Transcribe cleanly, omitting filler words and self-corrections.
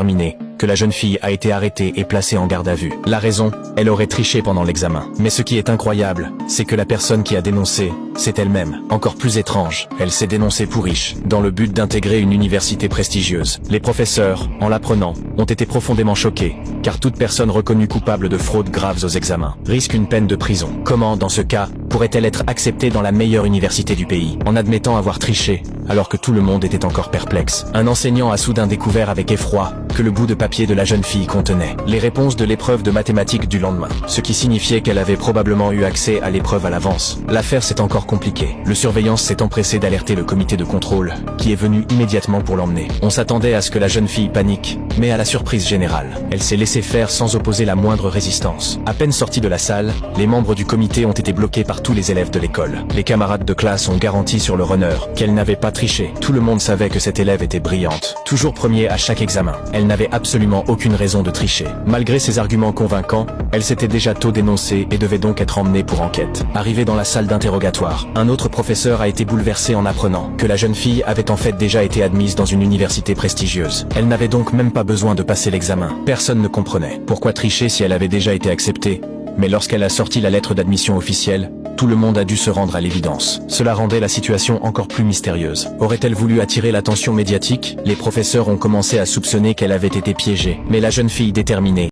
déterminé que la jeune fille a été arrêtée et placée en garde à vue. La raison, elle aurait triché pendant l'examen. Mais ce qui est incroyable, c'est que la personne qui a dénoncé, c'est elle-même. Encore plus étrange, elle s'est dénoncée pour riche, dans le but d'intégrer une université prestigieuse. Les professeurs, en l'apprenant, ont été profondément choqués, car toute personne reconnue coupable de fraudes graves aux examens risque une peine de prison. Comment, dans ce cas, pourrait-elle être acceptée dans la meilleure université du pays, en admettant avoir triché, alors que tout le monde était encore perplexe? Un enseignant a soudain découvert avec effroi que le bout de papier de la jeune fille contenait les réponses de l'épreuve de mathématiques du lendemain, ce qui signifiait qu'elle avait probablement eu accès à l'épreuve à l'avance. L'affaire s'est encore compliquée. Le surveillant s'est empressé d'alerter le comité de contrôle, qui est venu immédiatement pour l'emmener. On s'attendait à ce que la jeune fille panique, mais à la surprise générale, elle s'est laissée faire sans opposer la moindre résistance. À peine sortie de la salle, les membres du comité ont été bloqués par tous les élèves de l'école. Les camarades de classe ont garanti sur le runner qu'elle n'avait pas triché. Tout le monde savait que cette élève était brillante, toujours premier à chaque examen. Elle n'avait absolument aucune raison de tricher. Malgré ses arguments convaincants, elle s'était déjà tôt dénoncée et devait donc être emmenée pour enquête. Arrivée dans la salle d'interrogatoire, un autre professeur a été bouleversé en apprenant que la jeune fille avait en fait déjà été admise dans une université prestigieuse. Elle n'avait donc même pas besoin de passer l'examen. Personne ne comprenait. Pourquoi tricher si elle avait déjà été acceptée? Mais lorsqu'elle a sorti la lettre d'admission officielle, tout le monde a dû se rendre à l'évidence. Cela rendait la situation encore plus mystérieuse. Aurait-elle voulu attirer l'attention médiatique? Les professeurs ont commencé à soupçonner qu'elle avait été piégée. Mais la jeune fille déterminée